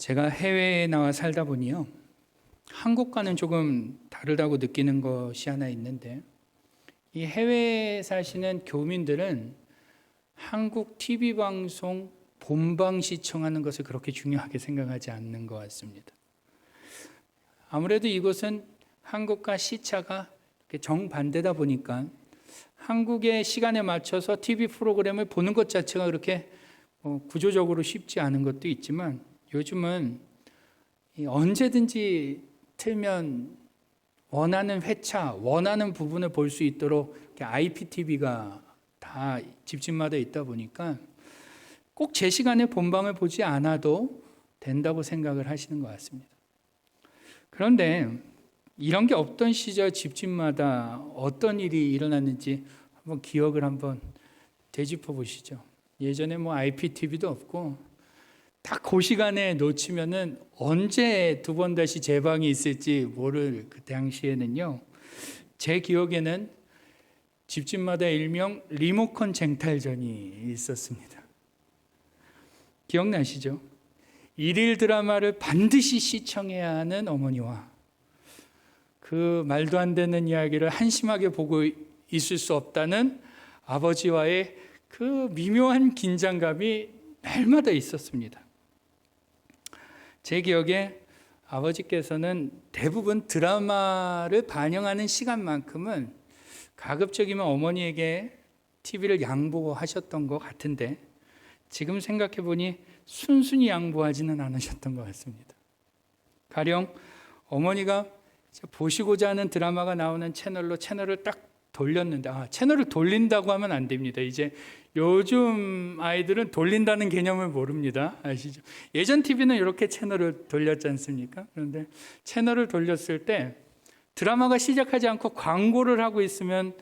제가 해외에 나와 살다 보니요, 한국과는 조금 다르다고 느끼는 것이 하나 있는데, 이 해외에 사시는 교민들은 한국 TV 방송 본방 시청하는 것을 그렇게 중요하게 생각하지 않는 것 같습니다. 아무래도 이곳은 한국과 시차가 정반대다 보니까 한국의 시간에 맞춰서 TV 프로그램을 보는 것 자체가 그렇게 구조적으로 쉽지 않은 것도 있지만, 요즘은 언제든지 틀면 원하는 회차, 원하는 부분을 볼 수 있도록 IPTV가 다 집집마다 있다 보니까 꼭 제 시간에 본방을 보지 않아도 된다고 생각을 하시는 것 같습니다. 그런데 이런 게 없던 시절 집집마다 어떤 일이 일어났는지 한번 기억을 한번 되짚어 보시죠. 예전에 IPTV도 없고 딱 그 시간에 놓치면은 언제 두 번 다시 재방이 있을지 모를 그 당시에는요, 제 기억에는 집집마다 일명 리모컨 쟁탈전이 있었습니다. 기억나시죠? 일일 드라마를 반드시 시청해야 하는 어머니와 그 말도 안 되는 이야기를 한심하게 보고 있을 수 없다는 아버지와의 그 미묘한 긴장감이 날마다 있었습니다. 제 기억에 아버지께서는 대부분 드라마를 반영하는 시간만큼은 가급적이면 어머니에게 TV를 양보하셨던 것 같은데, 지금 생각해 보니 순순히 양보하지는 않으셨던 것 같습니다. 가령 어머니가 보시고자 하는 드라마가 나오는 채널을 딱 돌렸는데, 채널을 돌린다고 하면 안 됩니다. 이제 요즘 아이들은 돌린다는 개념을 모릅니다. 아시죠? 예전 TV는 이렇게 채널을 돌렸지 않습니까? 그런데 채널을 돌렸을 때 드라마가 시작하지 않고 광고를 하고 있으면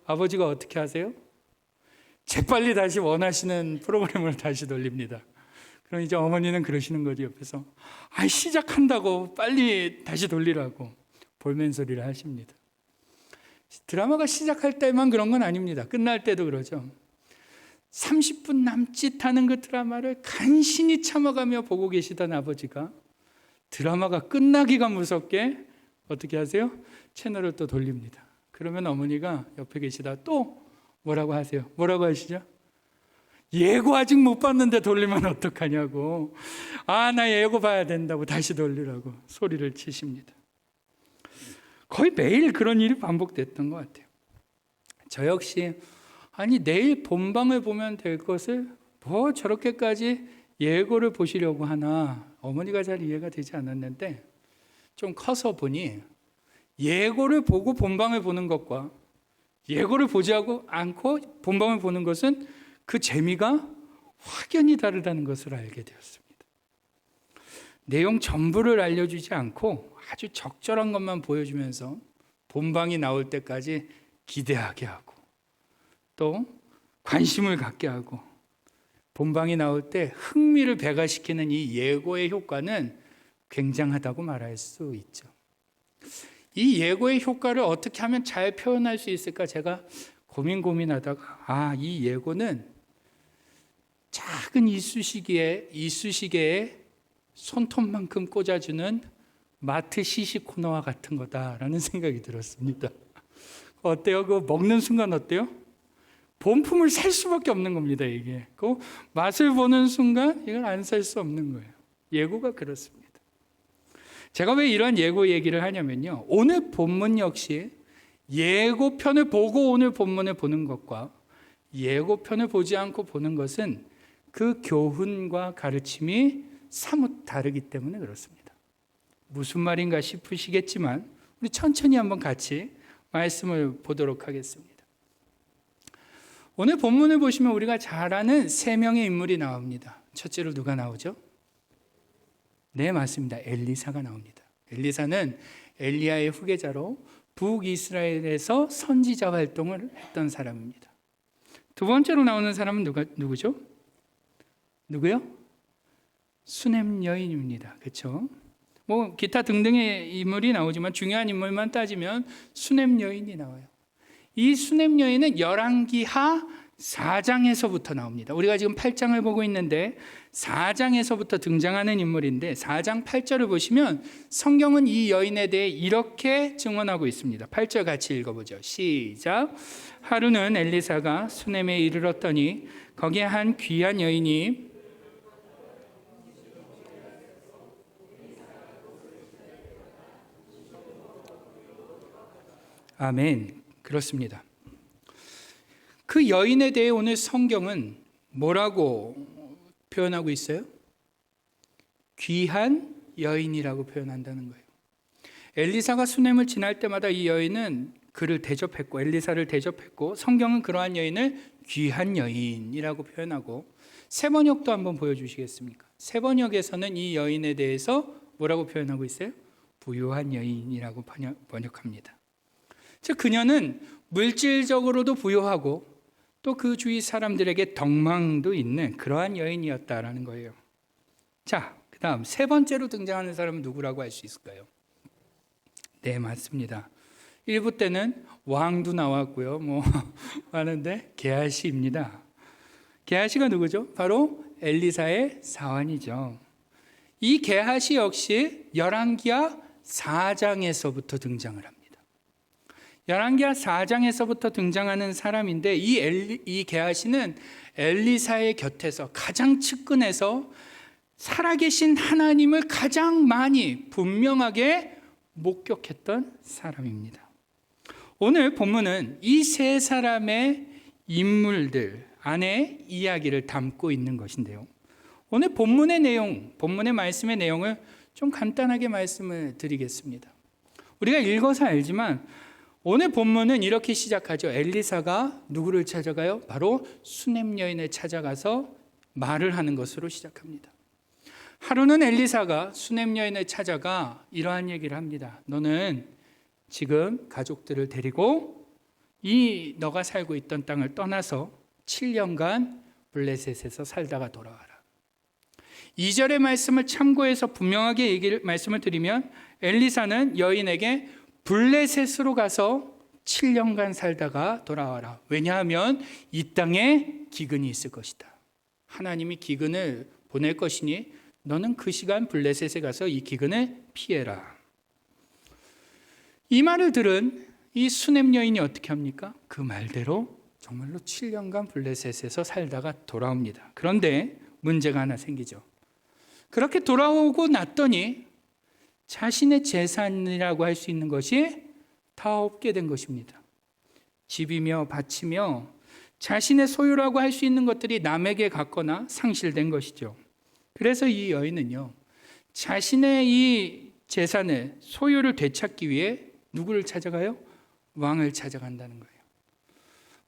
아버지가 어떻게 하세요? 재빨리 다시 원하시는 프로그램을 다시 돌립니다. 그럼 이제 어머니는 그러시는 거죠, 옆에서. 시작한다고 빨리 다시 돌리라고 볼멘소리를 하십니다. 드라마가 시작할 때만 그런 건 아닙니다. 끝날 때도 그러죠. 30분 남짓하는 그 드라마를 간신히 참아가며 보고 계시던 아버지가 드라마가 끝나기가 무섭게 어떻게 하세요? 채널을 또 돌립니다. 그러면 어머니가 옆에 계시다 또 뭐라고 하세요? 뭐라고 하시죠? 예고 아직 못 봤는데 돌리면 어떡하냐고. 나 예고 봐야 된다고 다시 돌리라고 소리를 치십니다. 거의 매일 그런 일이 반복됐던 것 같아요. 저 역시 내일 본방을 보면 될 것을 저렇게까지 예고를 보시려고 하나, 어머니가 잘 이해가 되지 않았는데, 좀 커서 보니 예고를 보고 본방을 보는 것과 예고를 보지 않고 본방을 보는 것은 그 재미가 확연히 다르다는 것을 알게 되었습니다. 내용 전부를 알려주지 않고 아주 적절한 것만 보여주면서 본방이 나올 때까지 기대하게 하고, 또 관심을 갖게 하고, 본방이 나올 때 흥미를 배가시키는 이 예고의 효과는 굉장하다고 말할 수 있죠. 이 예고의 효과를 어떻게 하면 잘 표현할 수 있을까 제가 고민하다가 이 예고는 작은 이쑤시개에 손톱만큼 꽂아주는 마트 시식 코너와 같은 거다라는 생각이 들었습니다. 어때요? 그거 먹는 순간 어때요? 본품을 살 수밖에 없는 겁니다. 이게 그 맛을 보는 순간 이건 안 살 수 없는 거예요. 예고가 그렇습니다. 제가 왜 이런 예고 얘기를 하냐면요, 오늘 본문 역시 예고편을 보고 오늘 본문을 보는 것과 예고편을 보지 않고 보는 것은 그 교훈과 가르침이 사뭇 다르기 때문에 그렇습니다. 무슨 말인가 싶으시겠지만 우리 천천히 한번 같이 말씀을 보도록 하겠습니다. 오늘 본문을 보시면 우리가 잘 아는 세 명의 인물이 나옵니다. 첫째로 누가 나오죠? 네, 맞습니다. 엘리사가 나옵니다. 엘리사는 엘리야의 후계자로 북이스라엘에서 선지자 활동을 했던 사람입니다. 두 번째로 나오는 사람은 누구죠? 누구요? 수넴 여인입니다. 그렇죠? 기타 등등의 인물이 나오지만 중요한 인물만 따지면 수넴 여인이 나와요. 이 수넴 여인은 열왕기하 4장에서부터 나옵니다. 우리가 지금 8장을 보고 있는데 4장에서부터 등장하는 인물인데 4장 8절을 보시면 성경은 이 여인에 대해 이렇게 증언하고 있습니다. 8절 같이 읽어보죠. 시작. 하루는 엘리사가 수넴에 이르렀더니 거기에 한 귀한 여인이 아멘. 그렇습니다. 그 여인에 대해 오늘 성경은 뭐라고 표현하고 있어요? 귀한 여인이라고 표현한다는 거예요. 엘리사가 수넴을 지날 때마다 이 여인은 그를 대접했고 엘리사를 대접했고 성경은 그러한 여인을 귀한 여인이라고 표현하고 새 번역도 한번 보여주시겠습니까? 새 번역에서는 이 여인에 대해서 뭐라고 표현하고 있어요? 부유한 여인이라고 번역합니다. 즉 그녀는 물질적으로도 부유하고 또 그 주위 사람들에게 덕망도 있는 그러한 여인이었다라는 거예요. 자, 그 다음 세 번째로 등장하는 사람은 누구라고 할 수 있을까요? 네, 맞습니다. 1부 때는 왕도 나왔고요. 하는데 게하시입니다. 게하시가 누구죠? 바로 엘리사의 사환이죠. 이 게하시 역시 열왕기하 4장에서부터 등장을 합니다. 열왕기하 4장에서부터 등장하는 사람인데 이 게하시는 엘리사의 곁에서 가장 측근에서 살아계신 하나님을 가장 많이 분명하게 목격했던 사람입니다. 오늘 본문은 이 세 사람의 인물들 안에 이야기를 담고 있는 것인데요. 오늘 본문의 내용, 본문의 말씀의 내용을 좀 간단하게 말씀을 드리겠습니다. 우리가 읽어서 알지만 오늘 본문은 이렇게 시작하죠. 엘리사가 누구를 찾아가요? 바로 수넴 여인을 찾아가서 말을 하는 것으로 시작합니다. 하루는 엘리사가 수넴 여인을 찾아가 이러한 얘기를 합니다. 너는 지금 가족들을 데리고 이 너가 살고 있던 땅을 떠나서 7년간 블레셋에서 살다가 돌아와라. 2절의 말씀을 참고해서 분명하게 말씀을 드리면 엘리사는 여인에게 블레셋으로 가서 7년간 살다가 돌아와라. 왜냐하면 이 땅에 기근이 있을 것이다. 하나님이 기근을 보낼 것이니 너는 그 시간 블레셋에 가서 이 기근을 피해라. 이 말을 들은 이 수넴 여인이 어떻게 합니까? 그 말대로 정말로 7년간 블레셋에서 살다가 돌아옵니다. 그런데 문제가 하나 생기죠. 그렇게 돌아오고 났더니 자신의 재산이라고 할 수 있는 것이 다 없게 된 것입니다. 집이며 밭이며 자신의 소유라고 할 수 있는 것들이 남에게 갔거나 상실된 것이죠. 그래서 이 여인은요, 자신의 이 재산을, 소유를 되찾기 위해 누구를 찾아가요? 왕을 찾아간다는 거예요.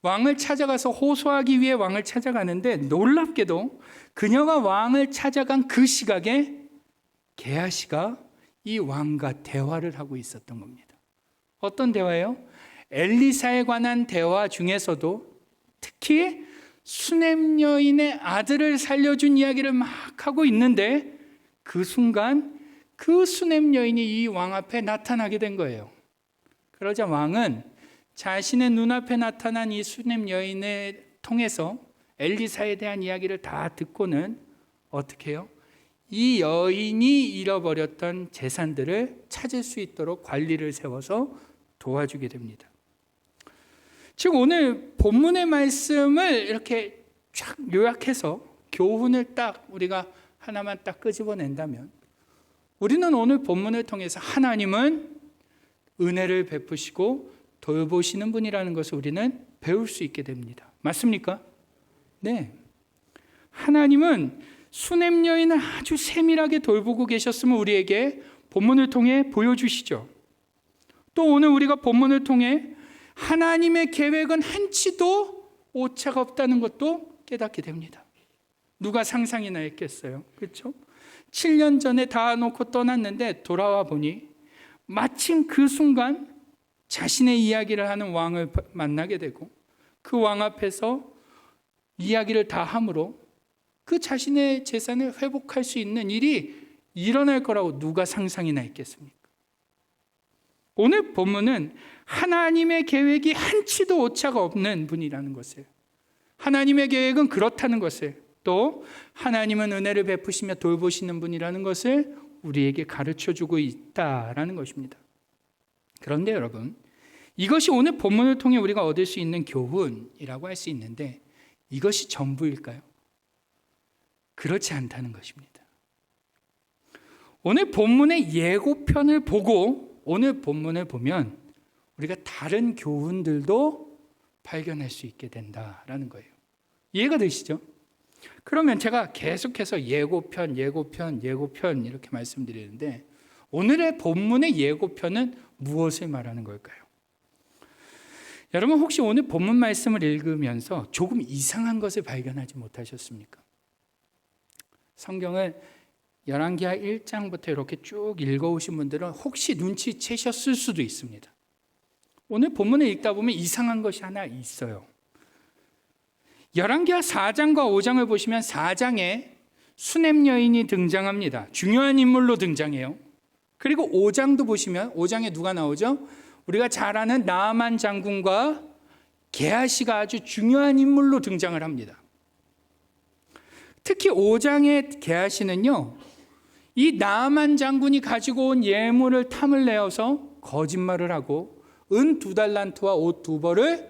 왕을 찾아가서 호소하기 위해 왕을 찾아가는데 놀랍게도 그녀가 왕을 찾아간 그 시각에 게하시가 이 왕과 대화를 하고 있었던 겁니다. 어떤 대화예요? 엘리사에 관한 대화 중에서도 특히 수넴 여인의 아들을 살려준 이야기를 막 하고 있는데 그 순간 그 수넴 여인이 이 왕 앞에 나타나게 된 거예요. 그러자 왕은 자신의 눈앞에 나타난 이 수넴 여인을 통해서 엘리사에 대한 이야기를 다 듣고는 어떻게 해요? 이 여인이 잃어버렸던 재산들을 찾을 수 있도록 관리를 세워서 도와주게 됩니다. 즉 오늘 본문의 말씀을 이렇게 쫙 요약해서 교훈을 딱 우리가 하나만 딱 끄집어낸다면 우리는 오늘 본문을 통해서 하나님은 은혜를 베푸시고 돌보시는 분이라는 것을 우리는 배울 수 있게 됩니다. 맞습니까? 네. 하나님은 수넴 여인을 아주 세밀하게 돌보고 계셨음을 우리에게 본문을 통해 보여주시죠. 또 오늘 우리가 본문을 통해 하나님의 계획은 한치도 오차가 없다는 것도 깨닫게 됩니다. 누가 상상이나 했겠어요? 그렇죠? 7년 전에 다 놓고 떠났는데 돌아와 보니 마침 그 순간 자신의 이야기를 하는 왕을 만나게 되고 그 왕 앞에서 이야기를 다 함으로 그 자신의 재산을 회복할 수 있는 일이 일어날 거라고 누가 상상이나 했겠습니까? 오늘 본문은 하나님의 계획이 한치도 오차가 없는 분이라는 것을, 하나님의 계획은 그렇다는 것을, 또 하나님은 은혜를 베푸시며 돌보시는 분이라는 것을 우리에게 가르쳐주고 있다라는 것입니다. 그런데 여러분, 이것이 오늘 본문을 통해 우리가 얻을 수 있는 교훈이라고 할 수 있는데 이것이 전부일까요? 그렇지 않다는 것입니다. 오늘 본문의 예고편을 보고 오늘 본문을 보면 우리가 다른 교훈들도 발견할 수 있게 된다라는 거예요. 이해가 되시죠? 그러면 제가 계속해서 예고편 이렇게 말씀드리는데 오늘의 본문의 예고편은 무엇을 말하는 걸까요? 여러분 혹시 오늘 본문 말씀을 읽으면서 조금 이상한 것을 발견하지 못하셨습니까? 성경을 열왕기하 1장부터 이렇게 쭉 읽어오신 분들은 혹시 눈치채셨을 수도 있습니다. 오늘 본문을 읽다 보면 이상한 것이 하나 있어요. 열왕기하 4장과 5장을 보시면 4장에 수넴 여인이 등장합니다. 중요한 인물로 등장해요. 그리고 5장도 보시면 5장에 누가 나오죠? 우리가 잘 아는 나아만 장군과 게하시가 아주 중요한 인물로 등장을 합니다. 특히 5장의 게하시는요, 이 나아만 장군이 가지고 온 예물을 탐을 내어서 거짓말을 하고 은 2달란트와 옷 2벌을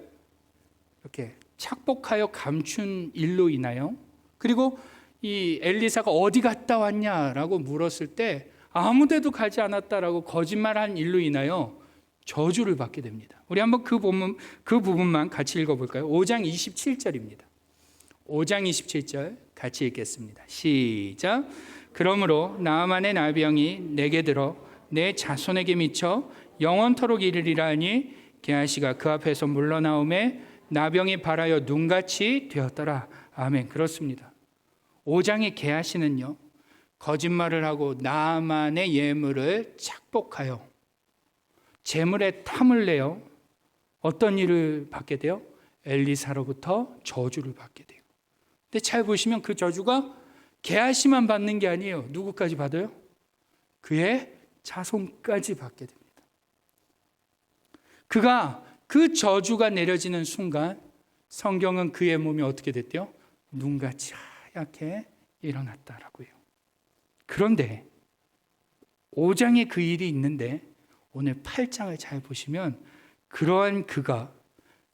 이렇게 착복하여 감춘 일로 인하여, 그리고 이 엘리사가 어디 갔다 왔냐라고 물었을 때 아무 데도 가지 않았다라고 거짓말한 일로 인하여 저주를 받게 됩니다. 우리 한번 그 부분만 같이 읽어볼까요? 5장 27절입니다. 5장 27절 같이 읽겠습니다. 시작. 그러므로 나아만의 나병이 내게 들어 내 자손에게 미쳐 영원토록 이르리라 하니 게하시가 그 앞에서 물러나오매 나병이 발하여 눈같이 되었더라. 아멘. 그렇습니다. 5장의 게하시는요, 거짓말을 하고 나아만의 예물을 착복하여 재물에 탐을 내어 어떤 일을 받게 돼요? 엘리사로부터 저주를 받게 돼요. 근데 잘 보시면 그 저주가 게하시만 받는 게 아니에요. 누구까지 받아요? 그의 자손까지 받게 됩니다. 그가 그 저주가 내려지는 순간 성경은 그의 몸이 어떻게 됐대요? 눈같이 하얗게 일어났다라고 해요. 그런데 5장에 그 일이 있는데 오늘 8장을 잘 보시면 그러한 그가,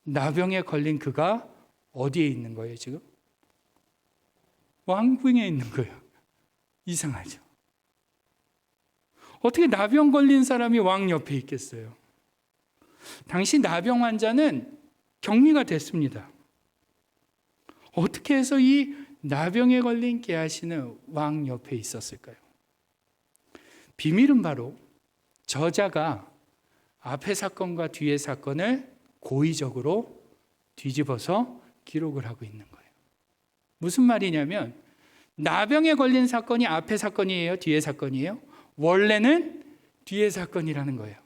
나병에 걸린 그가 어디에 있는 거예요 지금? 왕궁에 있는 거예요. 이상하죠? 어떻게 나병 걸린 사람이 왕 옆에 있겠어요? 당시 나병 환자는 격리가 됐습니다. 어떻게 해서 이 나병에 걸린 게하시는 왕 옆에 있었을까요? 비밀은 바로 저자가 앞의 사건과 뒤의 사건을 고의적으로 뒤집어서 기록을 하고 있는 거예요. 무슨 말이냐면 나병에 걸린 사건이 앞의 사건이에요? 뒤의 사건이에요? 원래는 뒤의 사건이라는 거예요.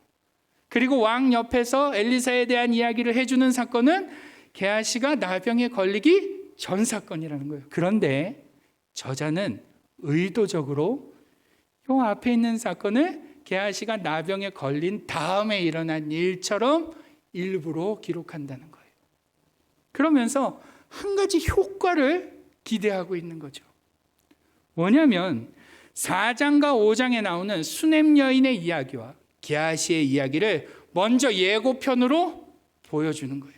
그리고 왕 옆에서 엘리사에 대한 이야기를 해주는 사건은 게하시가 나병에 걸리기 전 사건이라는 거예요. 그런데 저자는 의도적으로 이 앞에 있는 사건을 게하시가 나병에 걸린 다음에 일어난 일처럼 일부러 기록한다는 거예요. 그러면서 한 가지 효과를 기대하고 있는 거죠. 뭐냐면 4장과 5장에 나오는 수넴 여인의 이야기와 게하시의 이야기를 먼저 예고편으로 보여주는 거예요.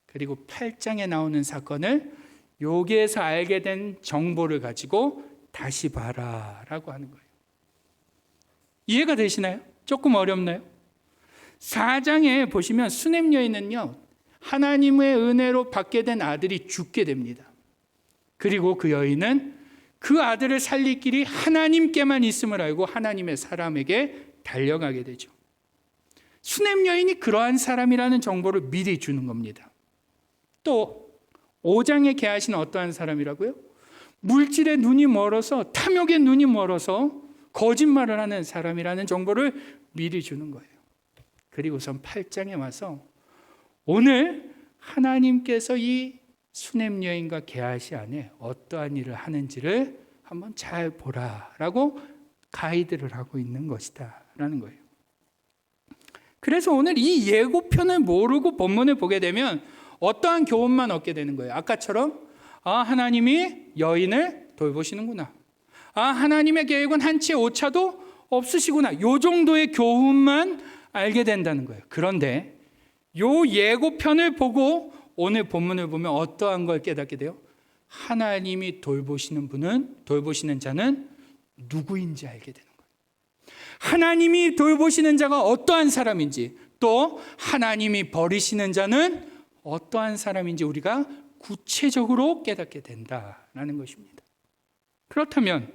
그리고 8장에 나오는 사건을 여기에서 알게 된 정보를 가지고 다시 봐라라고 하는 거예요. 이해가 되시나요? 조금 어렵나요? 4장에 보시면 수넴 여인은요, 하나님의 은혜로 받게 된 아들이 죽게 됩니다. 그리고 그 여인은 그 아들을 살릴 길이 하나님께만 있음을 알고 하나님의 사람에게 달려가게 되죠. 수넴 여인이 그러한 사람이라는 정보를 미리 주는 겁니다. 또 5장에 게하시는 어떠한 사람이라고요? 물질에 눈이 멀어서, 탐욕에 눈이 멀어서 거짓말을 하는 사람이라는 정보를 미리 주는 거예요. 그리고선 8장에 와서 오늘 하나님께서 이 수넴 여인과 게하시 안에 어떠한 일을 하는지를 한번 잘 보라라고 가이드를 하고 있는 것이다 라는 거예요. 그래서 오늘 이 예고편을 모르고 본문을 보게 되면 어떠한 교훈만 얻게 되는 거예요. 아까처럼 하나님이 여인을 돌보시는구나. 하나님의 계획은 한치의 오차도 없으시구나. 요 정도의 교훈만 알게 된다는 거예요. 그런데 요 예고편을 보고 오늘 본문을 보면 어떠한 걸 깨닫게 돼요? 하나님이 돌보시는 자는 누구인지 알게 되는 거예요. 하나님이 돌보시는 자가 어떠한 사람인지, 또 하나님이 버리시는 자는 어떠한 사람인지 우리가 구체적으로 깨닫게 된다라는 것입니다. 그렇다면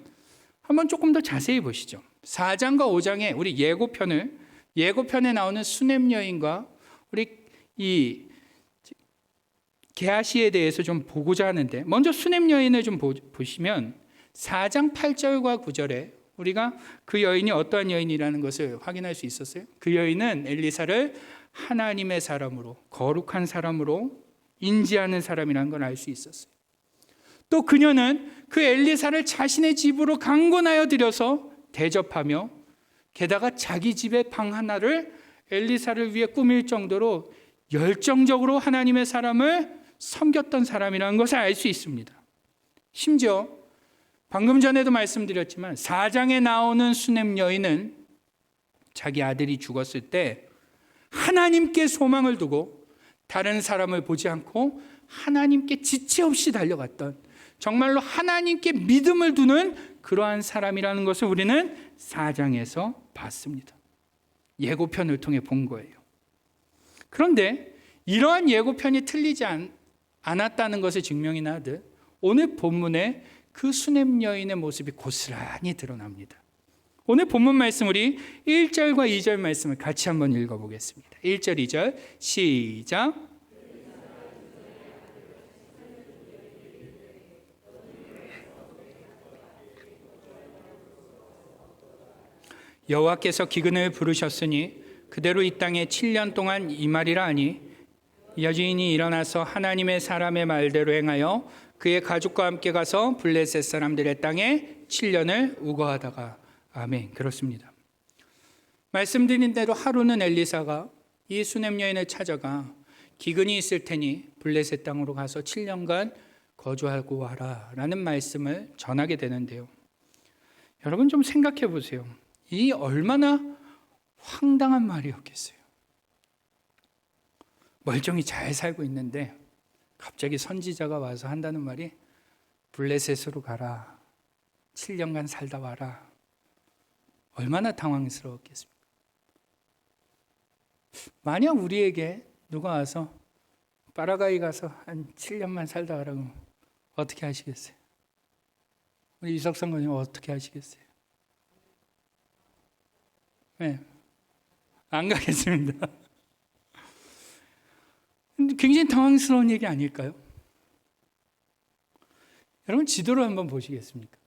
한번 조금 더 자세히 보시죠. 4장과 5장에 우리 예고편에 나오는 수넴 여인과 우리 이 게하시에 대해서 좀 보고자 하는데, 먼저 수넴 여인을 좀 보시면 4장 8절과 9절에 우리가 그 여인이 어떠한 여인이라는 것을 확인할 수 있었어요. 그 여인은 엘리사를 하나님의 사람으로, 거룩한 사람으로 인지하는 사람이라는 걸 알 수 있었어요. 또 그녀는 그 엘리사를 자신의 집으로 강권하여 들여서 대접하며, 게다가 자기 집의 방 하나를 엘리사를 위해 꾸밀 정도로 열정적으로 하나님의 사람을 섬겼던 사람이라는 것을 알 수 있습니다. 심지어 방금 전에도 말씀드렸지만 4장에 나오는 수넴 여인은 자기 아들이 죽었을 때 하나님께 소망을 두고 다른 사람을 보지 않고 하나님께 지체 없이 달려갔던, 정말로 하나님께 믿음을 두는 그러한 사람이라는 것을 우리는 4장에서 봤습니다. 예고편을 통해 본 거예요. 그런데 이러한 예고편이 틀리지 않았다는 것을 증명이나 하듯 오늘 본문에 그 수넴 여인의 모습이 고스란히 드러납니다. 오늘 본문 말씀 우리 1절과 2절 말씀을 같이 한번 읽어보겠습니다. 1절 2절 시작. 여호와께서 기근을 부르셨으니 그대로 이 땅에 7년 동안 임하리라 하니 여주인이 일어나서 하나님의 사람의 말대로 행하여 그의 가족과 함께 가서 블레셋 사람들의 땅에 7년을 우거하다가. 아멘. 그렇습니다. 말씀드린 대로 하루는 엘리사가 이 수넴 여인을 찾아가 기근이 있을 테니 블레셋 땅으로 가서 7년간 거주하고 와라 라는 말씀을 전하게 되는데요. 여러분 좀 생각해 보세요. 이 얼마나 황당한 말이었겠어요. 멀쩡히 잘 살고 있는데 갑자기 선지자가 와서 한다는 말이 블레셋으로 가라, 7년간 살다 와라. 얼마나 당황스러웠겠습니까? 만약 우리에게 누가 와서 파라과이 가서 한 7년만 살다 가라고 어떻게 하시겠어요? 우리 이석선 권님 어떻게 하시겠어요? 네, 안 가겠습니다. 근데 굉장히 당황스러운 얘기 아닐까요? 여러분 지도를 한번 보시겠습니까?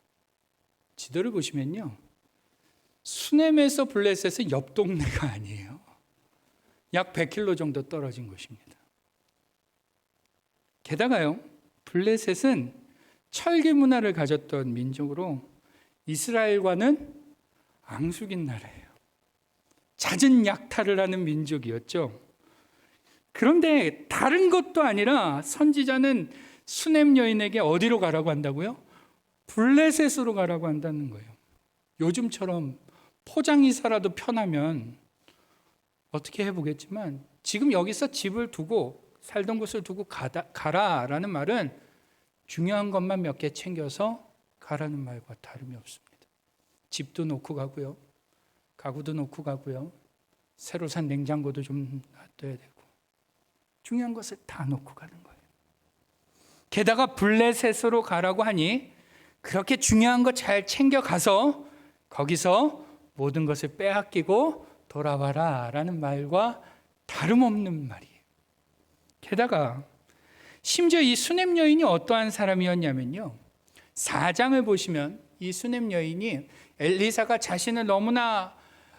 지도를 보시면요, 수넴에서 블레셋은 옆 동네가 아니에요. 약 100km 정도 떨어진 곳입니다. 게다가요, 블레셋은 철기 문화를 가졌던 민족으로 이스라엘과는 앙숙인 나라예요. 잦은 약탈을 하는 민족이었죠. 그런데 다른 것도 아니라 선지자는 수넴 여인에게 어디로 가라고 한다고요? 블레셋으로 가라고 한다는 거예요. 요즘처럼 포장이사라도 편하면 어떻게 해보겠지만 지금 여기서 집을 두고 살던 곳을 두고 가라라는 말은 중요한 것만 몇 개 챙겨서 가라는 말과 다름이 없습니다. 집도 놓고 가고요, 가구도 놓고 가고요, 새로 산 냉장고도 좀 놔둬야 되고 중요한 것을 다 놓고 가는 거예요. 게다가 블레셋으로 가라고 하니 그렇게 중요한 거 잘 챙겨가서 거기서 모든 것을 빼앗기고 돌아와라 라는 말과 다름없는 말이에요. 게다가 심지어 이 수넴 여인이 어떠한 사람이었냐면요, 4장을 보시면 이 수넴 여인이 엘리사가 자신을 너무나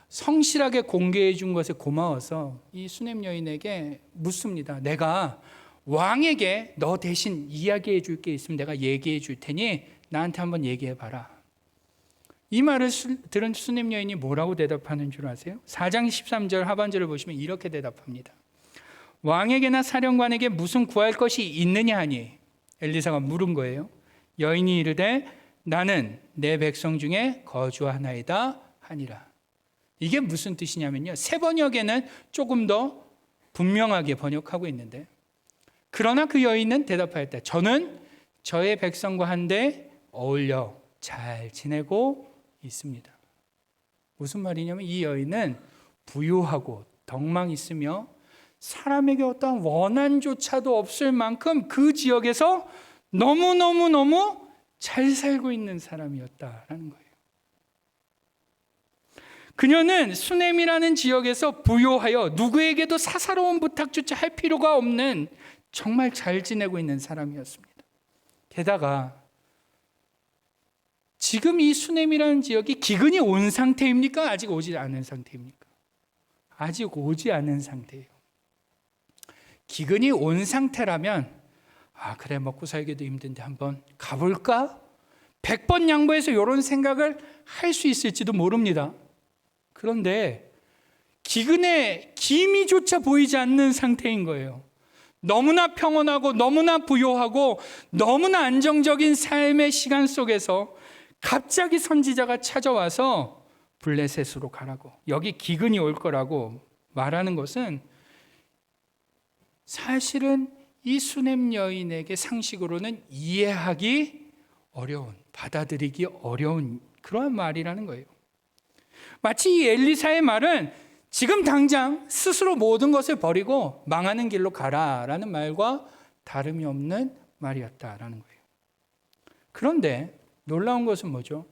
성실하게 공개해 준 것에 고마워서 이 수넴 여인에게 묻습니다. 내가 왕에게 너 대신 이야기해 줄 게 있으면 내가 얘기해 줄 테니 나한테 한번 얘기해 봐라. 이 말을 들은 수넴 여인이 뭐라고 대답하는 줄 아세요? 4장 13절 하반절을 보시면 이렇게 대답합니다. 왕에게나 사령관에게 무슨 구할 것이 있느냐 하니 엘리사가 물은 거예요. 여인이 이르되 나는 내 백성 중에 거주하나이다 하니라. 이게 무슨 뜻이냐면요, 새 번역에는 조금 더 분명하게 번역하고 있는데, 그러나 그 여인은 대답하였다. 저는 저의 백성과 한데 어울려 잘 지내고 있습니다. 무슨 말이냐면 이 여인은 부유하고 덕망 있으며 사람에게 어떠한 원한조차도 없을 만큼 그 지역에서 너무너무너무 잘 살고 있는 사람이었다라는 거예요. 그녀는 수넴이라는 지역에서 부유하여 누구에게도 사사로운 부탁조차 할 필요가 없는 정말 잘 지내고 있는 사람이었습니다. 게다가 지금 이 수넴이라는 지역이 기근이 온 상태입니까? 아직 오지 않은 상태입니까? 아직 오지 않은 상태예요. 기근이 온 상태라면 그래, 먹고 살기도 힘든데 한번 가볼까? 100번 양보해서 이런 생각을 할 수 있을지도 모릅니다. 그런데 기근의 기미조차 보이지 않는 상태인 거예요. 너무나 평온하고 너무나 부유하고 너무나 안정적인 삶의 시간 속에서 갑자기 선지자가 찾아와서 블레셋으로 가라고, 여기 기근이 올 거라고 말하는 것은 사실은 이 수넴 여인에게 상식으로는 이해하기 어려운, 받아들이기 어려운 그러한 말이라는 거예요. 마치 이 엘리사의 말은 지금 당장 스스로 모든 것을 버리고 망하는 길로 가라라는 말과 다름이 없는 말이었다라는 거예요. 그런데 놀라운 것은 뭐죠?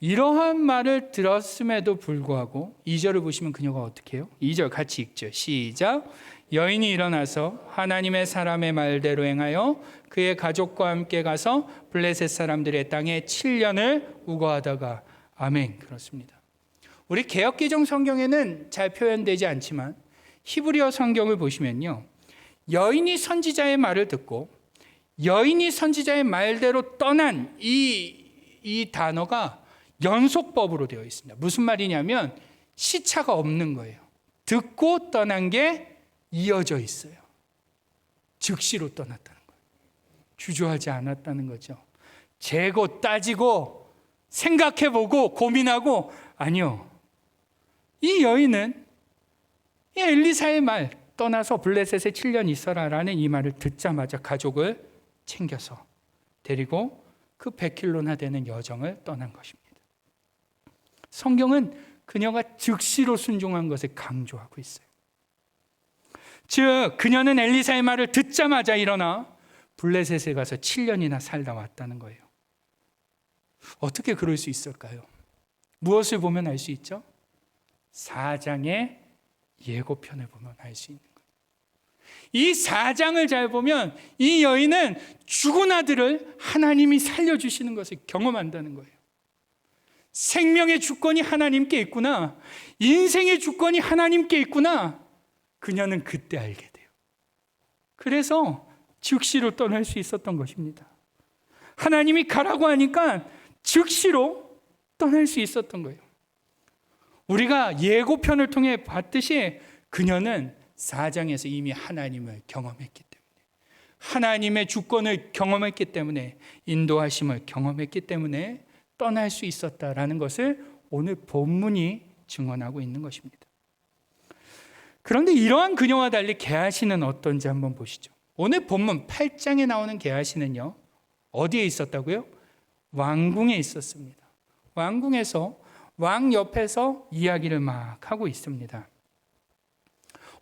이러한 말을 들었음에도 불구하고 2절을 보시면 그녀가 어떻게 해요? 2절 같이 읽죠. 시작. 여인이 일어나서 하나님의 사람의 말대로 행하여 그의 가족과 함께 가서 블레셋 사람들의 땅에 7년을 우거하다가 아멘. 그렇습니다. 우리 개역개정 성경에는 잘 표현되지 않지만 히브리어 성경을 보시면요, 여인이 선지자의 말을 듣고 여인이 선지자의 말대로 떠난 이 단어가 연속법으로 되어 있습니다. 무슨 말이냐면 시차가 없는 거예요. 듣고 떠난 게 이어져 있어요. 즉시로 떠났다는 거예요. 주저하지 않았다는 거죠. 재고 따지고 생각해보고 고민하고, 아니요. 이 여인은 이 엘리사의 말, 떠나서 블레셋에 7년 있어라라는 이 말을 듣자마자 가족을 챙겨서 데리고 그 100킬로나 되는 여정을 떠난 것입니다. 성경은 그녀가 즉시로 순종한 것을 강조하고 있어요. 즉 그녀는 엘리사의 말을 듣자마자 일어나 블레셋에 가서 7년이나 살다 왔다는 거예요. 어떻게 그럴 수 있을까요? 무엇을 보면 알 수 있죠? 4장의 예고편을 보면 알 수 있는 거예요. 이 4장을 잘 보면 이 여인은 죽은 아들을 하나님이 살려주시는 것을 경험한다는 거예요. 생명의 주권이 하나님께 있구나, 인생의 주권이 하나님께 있구나, 그녀는 그때 알게 돼요. 그래서 즉시로 떠날 수 있었던 것입니다. 하나님이 가라고 하니까 즉시로 떠날 수 있었던 거예요. 우리가 예고편을 통해 봤듯이 그녀는 4장에서 이미 하나님을 경험했기 때문에, 하나님의 주권을 경험했기 때문에, 인도하심을 경험했기 때문에 떠날 수 있었다라는 것을 오늘 본문이 증언하고 있는 것입니다. 그런데 이러한 그녀와 달리 게하시는 어떤지 한번 보시죠. 오늘 본문 8장에 나오는 게하시는요, 어디에 있었다고요? 왕궁에 있었습니다. 왕궁에서 왕 옆에서 이야기를 막 하고 있습니다.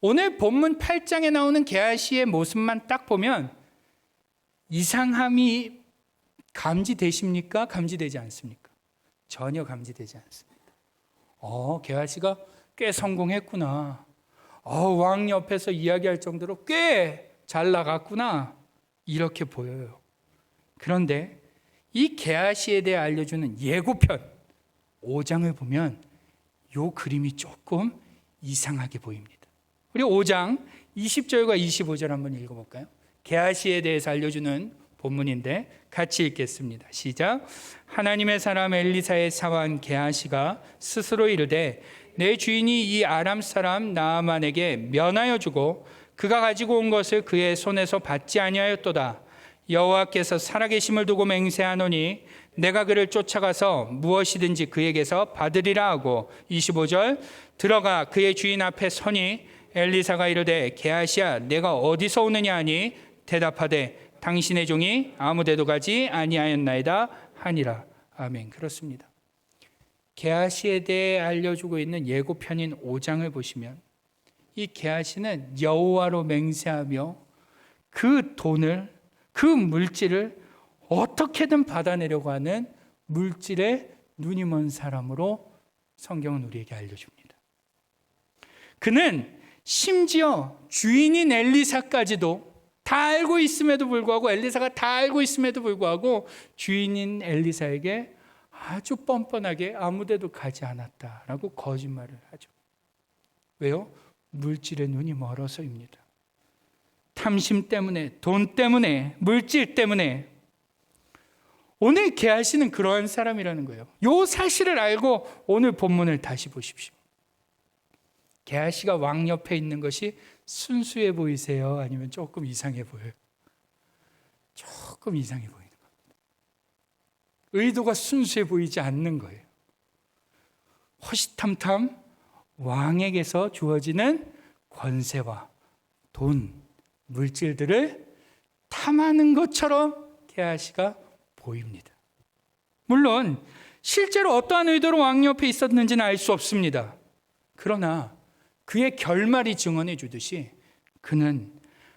오늘 본문 8장에 나오는 게하시의 모습만 딱 보면 이상함이 감지되십니까? 감지되지 않습니까? 전혀 감지되지 않습니다. 게하시가 꽤 성공했구나. 왕 옆에서 이야기할 정도로 꽤 잘 나갔구나. 이렇게 보여요. 그런데 이 게하시에 대해 알려주는 예고편 5장을 보면 이 그림이 조금 이상하게 보입니다. 우리 5장 20절과 25절 한번 읽어볼까요? 게하시에 대해서 알려주는 본문인데 같이 읽겠습니다. 시작. 하나님의 사람 엘리사의 사환 게하시가 스스로 이르되 내 주인이 이 아람 사람 나아만에게 면하여 주고 그가 가지고 온 것을 그의 손에서 받지 아니하였도다. 여호와께서 살아계심을 두고 맹세하노니 내가 그를 쫓아가서 무엇이든지 그에게서 받으리라 하고 25절 들어가 그의 주인 앞에 서니 엘리사가 이르되 게하시야 내가 어디서 오느냐 하니 대답하되 당신의 종이 아무데도 가지 아니하였나이다 하니라. 아멘. 그렇습니다. 게하시에 대해 알려주고 있는 예고편인 5장을 보시면 이 게하시는 여호와로 맹세하며 그 돈을 그 물질을 어떻게든 받아내려고 하는 물질에 눈이 먼 사람으로 성경은 우리에게 알려줍니다. 그는 심지어 주인인 엘리사까지도 다 알고 있음에도 불구하고 엘리사가 다 알고 있음에도 불구하고 주인인 엘리사에게 아주 뻔뻔하게 아무데도 가지 않았다라고 거짓말을 하죠. 왜요? 물질에 눈이 멀어서입니다. 탐심 때문에, 돈 때문에, 물질 때문에. 오늘 게하시는 그러한 사람이라는 거예요. 이 사실을 알고 오늘 본문을 다시 보십시오. 게하시가 왕 옆에 있는 것이 순수해 보이세요? 아니면 조금 이상해 보여요? 조금 이상해 보이는 겁니다. 의도가 순수해 보이지 않는 거예요. 허시탐탐 왕에게서 주어지는 권세와 돈, 물질들을 탐하는 것처럼 게하시가 보입니다. 물론 실제로 어떠한 의도로 왕 옆에 있었는지는 알 수 없습니다. 그러나 그의 결말이 증언해 주듯이 그는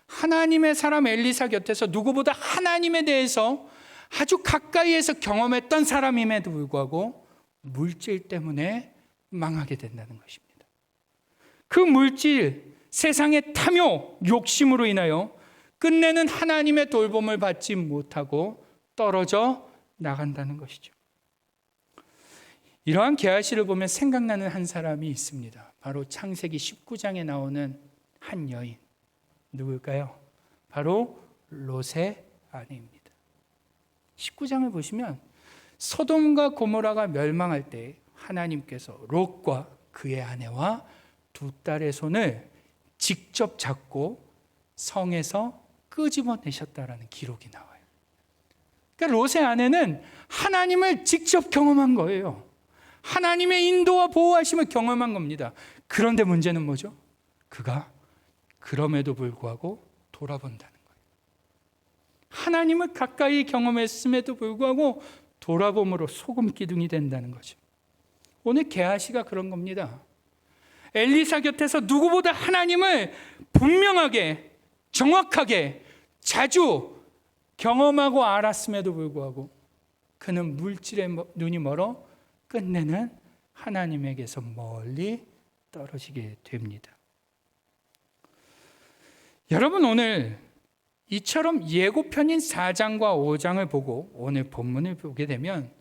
하나님의 사람 엘리사 곁에서 누구보다 하나님에 대해서 아주 가까이에서 경험했던 사람임에도 불구하고 물질 때문에 망하게 된다는 것입니다. 그 물질, 세상의 탐욕, 욕심으로 인하여 끝내는 하나님의 돌봄을 받지 못하고 떨어져 나간다는 것이죠. 이러한 게하시를 보면 생각나는 한 사람이 있습니다. 바로 창세기 19장에 나오는 한 여인. 누굴까요? 바로 롯의 아내입니다. 19장을 보시면 소돔과 고모라가 멸망할 때 하나님께서 롯과 그의 아내와 두 딸의 손을 직접 잡고 성에서 끄집어내셨다라는 기록이 나와요. 그러니까 롯의 아내는 하나님을 직접 경험한 거예요. 하나님의 인도와 보호하심을 경험한 겁니다. 그런데 문제는 뭐죠? 그가 그럼에도 불구하고 돌아본다는 거예요. 하나님을 가까이 경험했음에도 불구하고 돌아봄으로 소금 기둥이 된다는 거죠. 오늘 게하시가 그런 겁니다. 엘리사 곁에서 누구보다 하나님을 분명하게, 정확하게, 자주 경험하고 알았음에도 불구하고 그는 물질에 눈이 멀어 끝내는 하나님에게서 멀리 떨어지게 됩니다. 여러분, 오늘 이처럼 예고편인 4장과 5장을 보고 오늘 본문을 보게 되면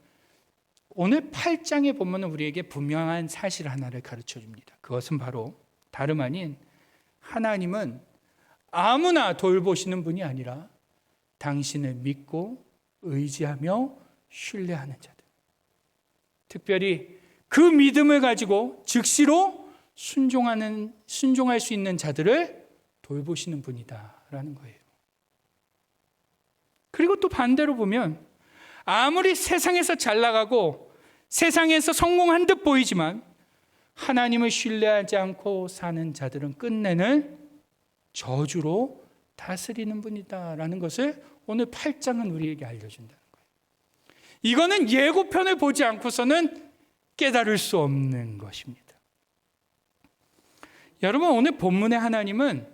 오늘 8장의 본문은 우리에게 분명한 사실 하나를 가르쳐 줍니다. 그것은 바로 다름 아닌 하나님은 아무나 돌보시는 분이 아니라 당신을 믿고 의지하며 신뢰하는 자들, 특별히 그 믿음을 가지고 즉시로 순종할 수 있는 자들을 돌보시는 분이다라는 거예요. 그리고 또 반대로 보면 아무리 세상에서 잘 나가고 세상에서 성공한 듯 보이지만 하나님을 신뢰하지 않고 사는 자들은 끝내는 저주로 다스리는 분이다라는 것을 오늘 8장은 우리에게 알려준다는 거예요. 이거는 예고편을 보지 않고서는 깨달을 수 없는 것입니다. 여러분, 오늘 본문의 하나님은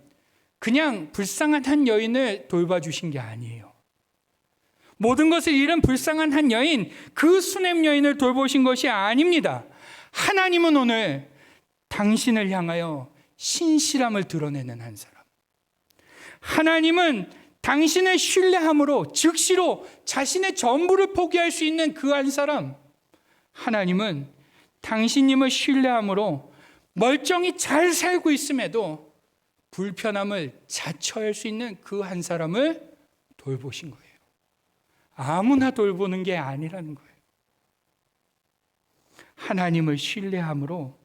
그냥 불쌍한 한 여인을 돌봐주신 게 아니에요. 모든 것을 잃은 불쌍한 한 여인, 그 수냄 여인을 돌보신 것이 아닙니다. 하나님은 오늘 당신을 향하여 신실함을 드러내는 한 사람, 하나님은 당신의 신뢰함으로 즉시로 자신의 전부를 포기할 수 있는 그 한 사람, 하나님은 당신님을 신뢰함으로 멀쩡히 잘 살고 있음에도 불편함을 자처할 수 있는 그 한 사람을 돌보신 거예요. 아무나 돌보는 게 아니라는 거예요. 하나님을 신뢰함으로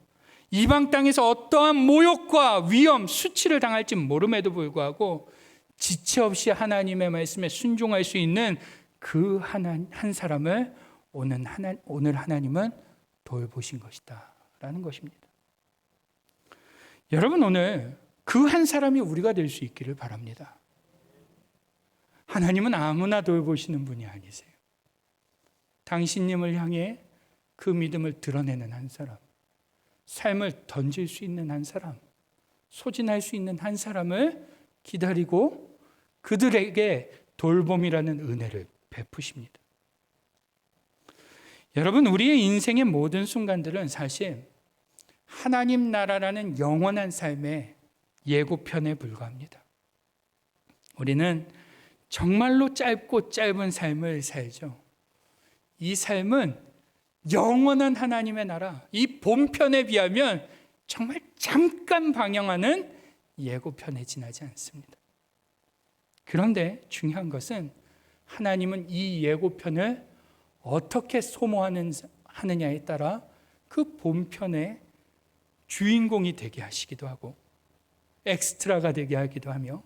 이방 땅에서 어떠한 모욕과 위험, 수치를 당할지 모름에도 불구하고 지체 없이 하나님의 말씀에 순종할 수 있는 그 한 사람을 오늘 하나님은 돌보신 것이다 라는 것입니다. 여러분, 오늘 그 한 사람이 우리가 될 수 있기를 바랍니다. 하나님은 아무나 돌보시는 분이 아니세요. 당신님을 향해 그 믿음을 드러내는 한 사람, 삶을 던질 수 있는 한 사람, 소진할 수 있는 한 사람을 기다리고 그들에게 돌봄이라는 은혜를 베푸십니다. 여러분, 우리의 인생의 모든 순간들은 사실 하나님 나라라는 영원한 삶의 예고편에 불과합니다. 우리는 정말로 짧고 짧은 삶을 살죠. 이 삶은 영원한 하나님의 나라, 이 본편에 비하면 정말 잠깐 방영하는 예고편에 지나지 않습니다. 그런데 중요한 것은 하나님은 이 예고편을 어떻게 소모하느냐에 따라 그 본편의 주인공이 되게 하시기도 하고 엑스트라가 되게 하기도 하며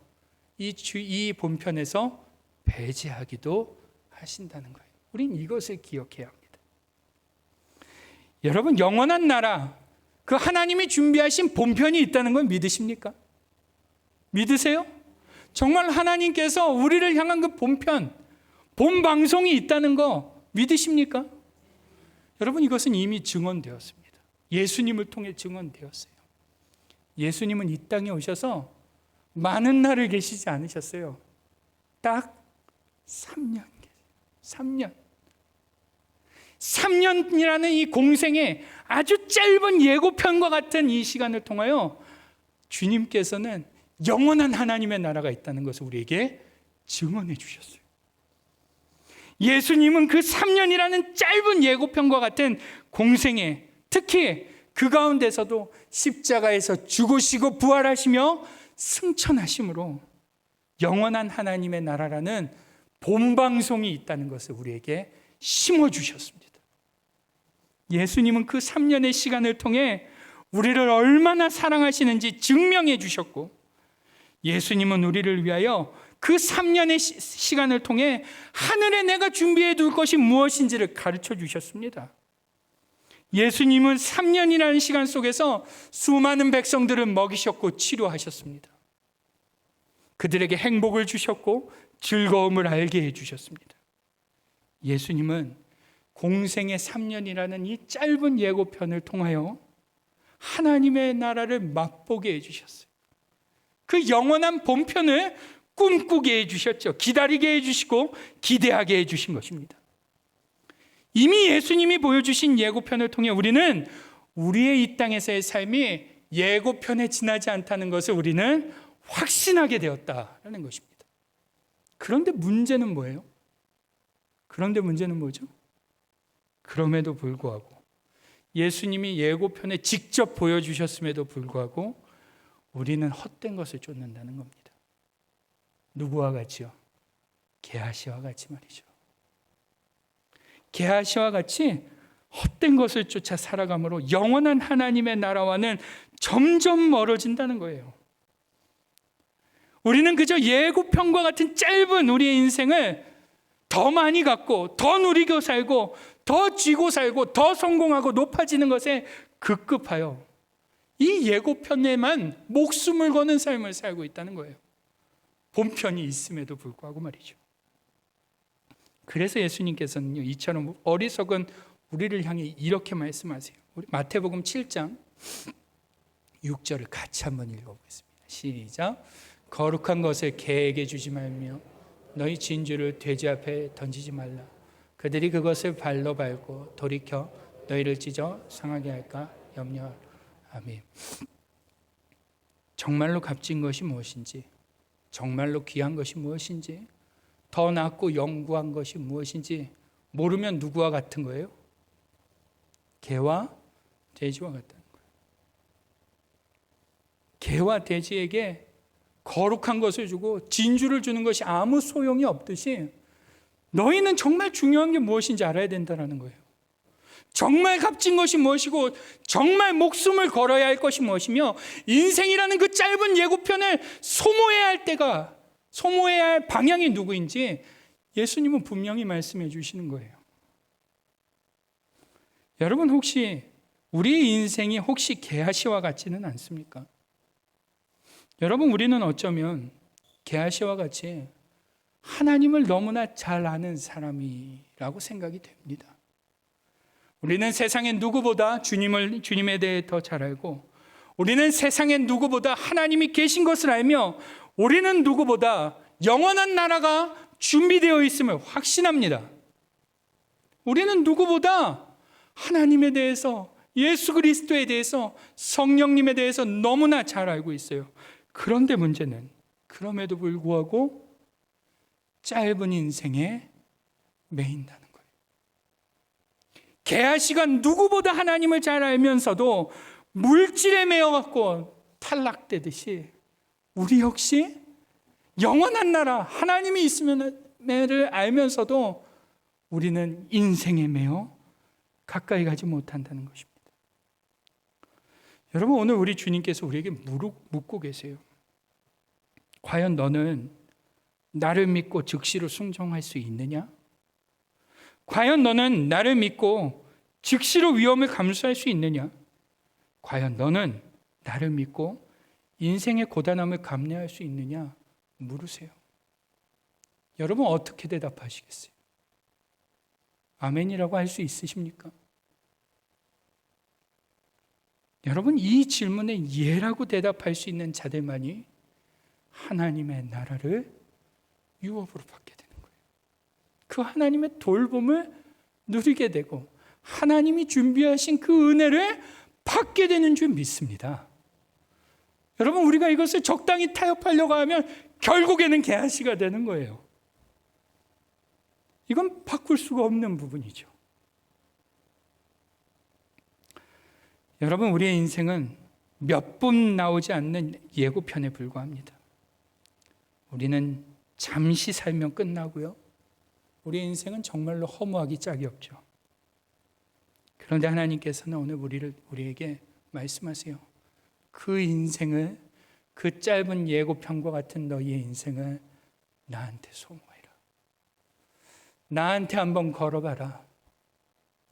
이 본편에서 배제하기도 하신다는 거예요. 우린 이것을 기억해야 합니다. 여러분, 영원한 나라, 그 하나님이 준비하신 본편이 있다는 건 믿으십니까? 믿으세요? 정말 하나님께서 우리를 향한 그 본편, 본 방송이 있다는 거 믿으십니까? 여러분, 이것은 이미 증언되었습니다. 예수님을 통해 증언되었어요. 예수님은 이 땅에 오셔서 많은 날을 계시지 않으셨어요. 딱 3년. 3년이라는 이 공생의 아주 짧은 예고편과 같은 이 시간을 통하여 주님께서는 영원한 하나님의 나라가 있다는 것을 우리에게 증언해 주셨어요. 예수님은 그 3년이라는 짧은 예고편과 같은 공생에, 특히 그 가운데서도 십자가에서 죽으시고 부활하시며 승천하심으로 영원한 하나님의 나라라는 본방송이 있다는 것을 우리에게 심어주셨습니다. 예수님은 그 3년의 시간을 통해 우리를 얼마나 사랑하시는지 증명해 주셨고, 예수님은 우리를 위하여 그 3년의 시간을 통해 하늘에 내가 준비해 둘 것이 무엇인지를 가르쳐 주셨습니다. 예수님은 3년이라는 시간 속에서 수많은 백성들을 먹이셨고 치료하셨습니다. 그들에게 행복을 주셨고 즐거움을 알게 해주셨습니다. 예수님은 공생의 3년이라는 이 짧은 예고편을 통하여 하나님의 나라를 맛보게 해주셨어요. 그 영원한 본편을 꿈꾸게 해주셨죠. 기다리게 해주시고 기대하게 해주신 것입니다. 이미 예수님이 보여주신 예고편을 통해 우리는 우리의 이 땅에서의 삶이 예고편에 지나지 않다는 것을 우리는 확신하게 되었다는 것입니다. 그런데 문제는 뭐예요? 그런데 문제는 뭐죠? 그럼에도 불구하고 예수님이 예고편에 직접 보여주셨음에도 불구하고 우리는 헛된 것을 쫓는다는 겁니다. 누구와 같이요? 게하시와 같이 말이죠. 게하시와 같이 헛된 것을 쫓아 살아감으로 영원한 하나님의 나라와는 점점 멀어진다는 거예요. 우리는 그저 예고편과 같은 짧은 우리의 인생을 더 많이 갖고 더 누리고 살고 더 쥐고 살고 더 성공하고 높아지는 것에 급급하여 이 예고편에만 목숨을 거는 삶을 살고 있다는 거예요. 본편이 있음에도 불구하고 말이죠. 그래서 예수님께서는요, 이처럼 어리석은 우리를 향해 이렇게 말씀하세요. 우리 마태복음 7장 6절을 같이 한번 읽어보겠습니다. 시작. 거룩한 것을 개에게 주지 말며 너희 진주를 돼지 앞에 던지지 말라. 그들이 그것을 발로 밟고 돌이켜 너희를 찢어 상하게 할까 염려하라. 아멘. 정말로 값진 것이 무엇인지, 정말로 귀한 것이 무엇인지, 더 낫고 영구한 것이 무엇인지 모르면 누구와 같은 거예요? 개와 돼지와 같다는 거예요. 개와 돼지에게 거룩한 것을 주고 진주를 주는 것이 아무 소용이 없듯이 너희는 정말 중요한 게 무엇인지 알아야 된다는 거예요. 정말 값진 것이 무엇이고 정말 목숨을 걸어야 할 것이 무엇이며 인생이라는 그 짧은 예고편을 소모해야 할 방향이 누구인지 예수님은 분명히 말씀해 주시는 거예요. 여러분, 혹시 우리의 인생이 혹시 게하시와 같지는 않습니까? 여러분, 우리는 어쩌면 게하시와 같이 하나님을 너무나 잘 아는 사람이라고 생각이 됩니다. 우리는 세상의 누구보다 주님에 대해 더 잘 알고, 우리는 세상의 누구보다 하나님이 계신 것을 알며, 우리는 누구보다 영원한 나라가 준비되어 있음을 확신합니다. 우리는 누구보다 하나님에 대해서, 예수 그리스도에 대해서, 성령님에 대해서 너무나 잘 알고 있어요. 그런데 문제는 그럼에도 불구하고 짧은 인생에 매인다는 거예요. 게하시가 누구보다 하나님을 잘 알면서도 물질에 매여갖고 탈락되듯이 우리 역시 영원한 나라, 하나님이 있음을 알면서도 우리는 인생에 매여 가까이 가지 못한다는 것입니다. 여러분, 오늘 우리 주님께서 우리에게 묻고 계세요. 과연 너는 나를 믿고 즉시로 순종할 수 있느냐? 과연 너는 나를 믿고 즉시로 위험을 감수할 수 있느냐? 과연 너는 나를 믿고 인생의 고단함을 감내할 수 있느냐? 물으세요. 여러분, 어떻게 대답하시겠어요? 아멘이라고 할 수 있으십니까? 여러분, 이 질문에 예라고 대답할 수 있는 자들만이 하나님의 나라를 유업으로 받게 되는 거예요. 그 하나님의 돌봄을 누리게 되고 하나님이 준비하신 그 은혜를 받게 되는 줄 믿습니다. 여러분, 우리가 이것을 적당히 타협하려고 하면 결국에는 게하시가 되는 거예요. 이건 바꿀 수가 없는 부분이죠. 여러분, 우리의 인생은 몇 분 나오지 않는 예고편에 불과합니다. 우리는 잠시 살면 끝나고요. 우리의 인생은 정말로 허무하기 짝이 없죠. 그런데 하나님께서는 오늘 우리에게 말씀하세요. 그 인생을, 그 짧은 예고편과 같은 너희의 인생을 나한테 소모해라. 나한테 한번 걸어봐라.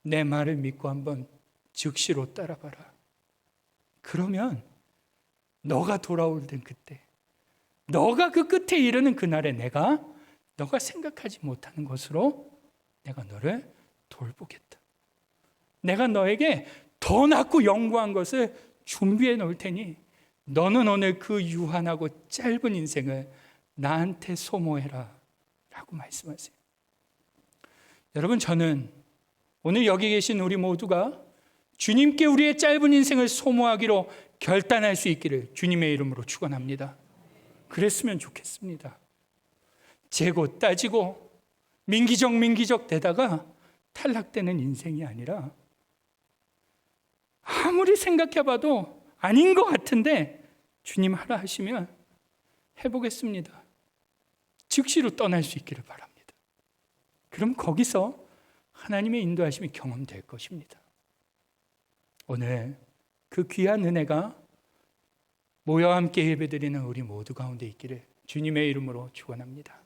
내 말을 믿고 한번 즉시로 따라봐라. 그러면 너가 돌아올 땐 그때, 너가 그 끝에 이르는 그날에 너가 생각하지 못하는 것으로 내가 너를 돌보겠다. 내가 너에게 더 낫고 영구한 것을 준비해 놓을 테니 너는 오늘 그 유한하고 짧은 인생을 나한테 소모해라 라고 말씀하세요. 여러분, 저는 오늘 여기 계신 우리 모두가 주님께 우리의 짧은 인생을 소모하기로 결단할 수 있기를 주님의 이름으로 축원합니다. 그랬으면 좋겠습니다. 재고 따지고 민기적 되다가 탈락되는 인생이 아니라 아무리 생각해봐도 아닌 것 같은데 주님 하라 하시면 해보겠습니다. 즉시로 떠날 수 있기를 바랍니다. 그럼 거기서 하나님의 인도하심이 경험될 것입니다. 오늘 그 귀한 은혜가 모여 함께 예배드리는 우리 모두 가운데 있기를 주님의 이름으로 축원합니다.